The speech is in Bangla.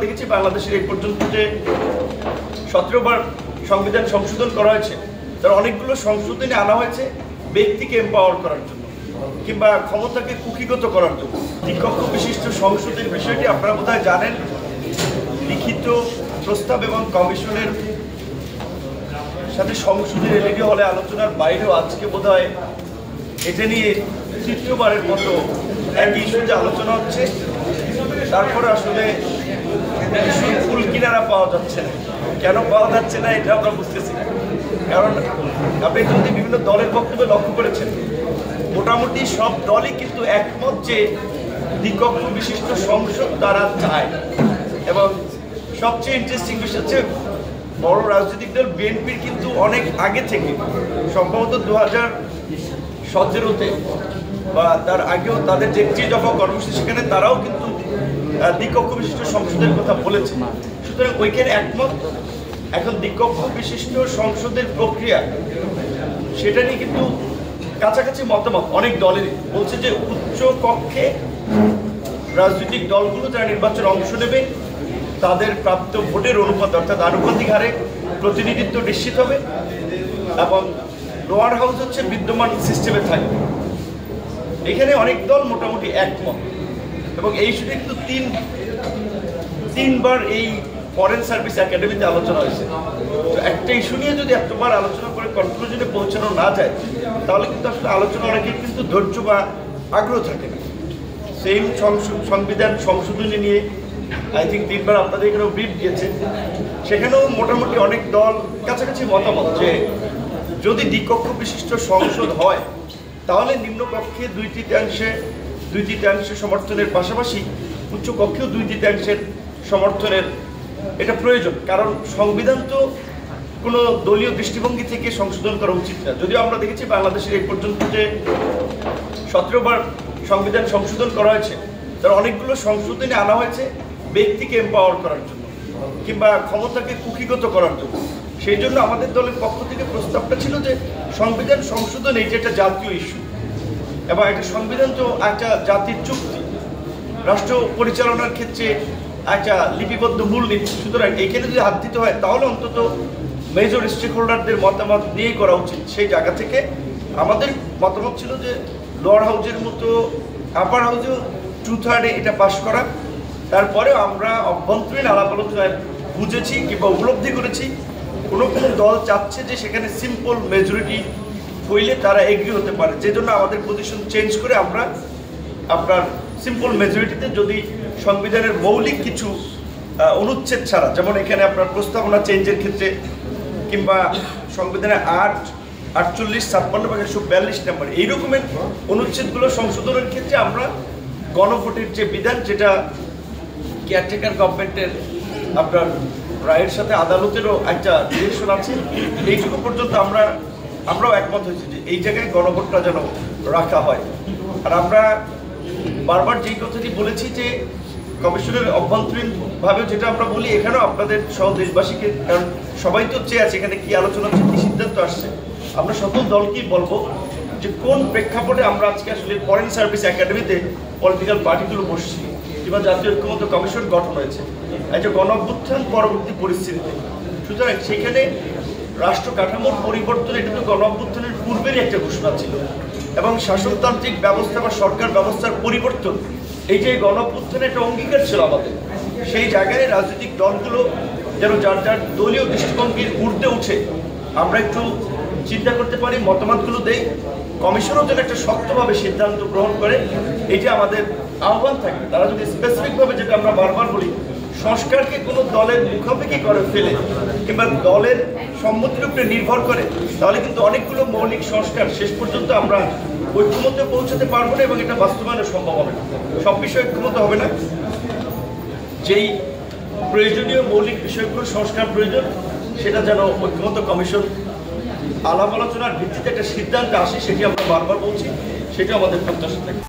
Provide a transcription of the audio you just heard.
দেখেছি বাংলাদেশের এই পর্যন্ত যে 17 বার সংবিধান সংশোধন করা হয়েছে, তার অনেকগুলো সংশোধনী আনা হয়েছে ব্যক্তিকে এম্পাওয়ার করার জন্য কিংবা ক্ষমতাকে কুক্ষিগত করার জন্য। দ্বিকক্ষ বিশিষ্ট সংসদের বিষয়টি আপনারা বোধহয় জানেন। লিখিত প্রস্তাব এবং কমিশনের সাথে সংসদের এলইডি হলে আলোচনার বাইরেও আজকে বোধহয় এটা নিয়ে তৃতীয়বারের মতো একই ইস্যুতে আলোচনা হচ্ছে। তারপরে আসলে ফুল কিনারা পাওয়া যাচ্ছে না। কেন পাওয়া যাচ্ছে না এটা আমরা বুঝতেছি না। কারণ আপনি যদি বিভিন্ন দলের বক্তব্যে লক্ষ্য করেছেন, মোটামুটি সব দলই কিন্তু একমত যে দ্বিকক্ষ বিশিষ্ট সংসদ তারা চায়। এবং সবচেয়ে ইন্টারেস্টিং বিষয় হচ্ছে বড় রাজনৈতিক দল বিএনপির কিন্তু অনেক আগে থেকে, সম্ভবত 2017-তে বা তার আগেও তাদের যে দফা কর্মসূচি, সেখানে তারাও কিন্তু দ্বিকক্ষ বিশিষ্ট সংসদের কথা বলেছে। সুতরাং ওইখানে একমত। এখন দ্বিকক্ষ বিশিষ্ট সংসদের প্রক্রিয়া সেটা নিয়ে কিন্তু কাছাকাছি মতামত অনেক দলেরই। বলছে যে উচ্চ কক্ষে রাজনৈতিক দলগুলো যারা নির্বাচনে অংশ নেবে তাদের প্রাপ্ত ভোটের অনুপাত অর্থাৎ আনুপাতিক হারে প্রতিনিধিত্ব নিশ্চিত হবে এবং লোয়ার হাউস হচ্ছে বিদ্যমান সিস্টেমে থাকবে। এখানে অনেক দল মোটামুটি একমত। এবং এই ইস্যুটি কিন্তু তিনবার এই ফরেন সার্ভিস একাডেমিতে আলোচনা হয়েছে। তো একটা ইস্যু নিয়ে যদি এতবার আলোচনা করে কনক্লুশনে পৌঁছানো না যায়, তাহলে কিন্তু আসলে আলোচনা অনেকের কিন্তু ধৈর্য বা আগ্রহ থাকে না। সেম সংবিধান সংশোধনী নিয়ে আই থিঙ্ক 3বার আপনাদের এখানেও ব্রিফ দিয়েছে। সেখানেও মোটামুটি অনেক দল কাছাকাছি মতামত যে যদি দ্বিকক্ষ বিশিষ্ট সংসদ হয়, তাহলে নিম্নকক্ষে 2/3 সমর্থনের পাশাপাশি উচ্চকক্ষেও 2/3 সমর্থনের এটা প্রয়োজন। কারণ সংবিধান তো কোনো দলীয় দৃষ্টিভঙ্গি থেকে সংশোধন করা উচিত না। যদিও আমরা দেখেছি বাংলাদেশের এই পর্যন্ত যে 17 বার সংবিধান সংশোধন করা হয়েছে, তার অনেকগুলো সংশোধনী আনা হয়েছে ব্যক্তিকে এম্পাওয়ার করার জন্য কিংবা ক্ষমতাকে কুক্ষিগত করার জন্য। সেই জন্য আমাদের দলের পক্ষ থেকে প্রস্তাবটা ছিল যে সংবিধান সংশোধন এই যে একটা জাতীয় ইস্যু এবং একটা সংবিধান তো একটা জাতির চুক্তি, রাষ্ট্র পরিচালনার ক্ষেত্রে একটা লিপিবদ্ধ মূলনীতি। সুতরাং এখানে যদি হাত দিতে হয়, তাহলে অন্তত মেজর স্টেক হোল্ডারদের মতামত নিয়েই করা উচিত। সেই জায়গা থেকে আমাদের মতামত ছিল যে লোয়ার হাউসের মতো আপার হাউসেও 2/3 এটা পাশ করা। তারপরে আমরা অভ্যন্তরীণ আলাপ আলোচনায় বুঝেছি কিংবা উপলব্ধি করেছি কোনো দল চাচ্ছে যে সেখানে সিম্পল মেজরিটি হইলে তারা এগ্রি হতে পারে। যে জন্য আমাদের পজিশন চেঞ্জ করে আমরা আপনার সিম্পল মেজরিটিতে, যদি সংবিধানের মৌলিক কিছু অনুচ্ছেদ ছাড়া, যেমন এখানে আপনার প্রস্তাবনা চেঞ্জের ক্ষেত্রে কিংবা সংবিধানের 8, 48, 56 বা 142 নম্বর এই রকমের অনুচ্ছেদগুলো সংশোধনের ক্ষেত্রে আমরা গণভোটের যে বিধান, যেটা কেয়ারটেকার গভর্নমেন্টের আপনার রায়ের সাথে আদালতেরও একটা রিলেশন আছে, এইটুকু পর্যন্ত আমরাও একমত হয়েছি যে এই জায়গায় গণভোটটা যেন রাখা হয়। আর আমরা বারবার যেই কথাটি বলেছি যে কমিশনের অভ্যন্তরীণভাবে যেটা আমরা বলি, এখানেও আপনাদের সহ দেশবাসীকে, কারণ সবাই তো চেয়ে আছে এখানে কি আলোচনা হচ্ছে, কি সিদ্ধান্ত আসছে, আমরা সকল দলকেই বলবো যে কোন প্রেক্ষাপটে আমরা আজকে আসলে ফরেন সার্ভিস একাডেমিতে পলিটিক্যাল পার্টিগুলো বসছি কিংবা জাতীয় ঐক্যমত্য কমিশন গঠন হয়েছে একটা গণ অভ্যুত্থান পরবর্তী পরিস্থিতিতে। সুতরাং সেখানে রাষ্ট্র কাঠামোর পরিবর্তন, এটা তো গণ অভ্যুত্থানের পূর্বেরই একটা ঘোষণা ছিল এবং শাসনতান্ত্রিক ব্যবস্থা বা সরকার ব্যবস্থার পরিবর্তন, এই যে গণ অভ্যুত্থানের একটা অঙ্গীকার ছিল আমাদের। সেই জায়গায় রাজনৈতিক দলগুলো যেন যার যার দলীয় দৃষ্টিভঙ্গির ঊর্ধ্বে উঠে আমরা একটু চিন্তা করতে পারি, মতামতগুলো দেই, কমিশনও যেন একটা শক্তভাবে সিদ্ধান্ত গ্রহণ করে, এইটা আমাদের আহ্বান থাকবে। তারা যদি স্পেসিফিকভাবে, যেটা আমরা বারবার বলি, সংস্কারকে কোনো দলের মুখাপেক্ষি করে ফেলে কিংবা দলের সম্মতির উপরে নির্ভর করে, তাহলে কিন্তু অনেকগুলো মৌলিক সংস্কার শেষ পর্যন্ত আমরা ঐক্যমত্যে পৌঁছাতে পারবো না এবং এটা বাস্তবায়নের সম্ভব হবে না। সব বিষয়ে ঐক্যমত হবে না। যেই প্রয়োজনীয় মৌলিক বিষয়গুলো সংস্কার প্রয়োজন, সেটা যেন ঐক্যমত্য কমিশন আলাপ আলোচনার ভিত্তিতে একটা সিদ্ধান্তে আসে, সেটি আমরা বারবার বলছি, সেটা আমাদের প্রত্যাশা থাকে।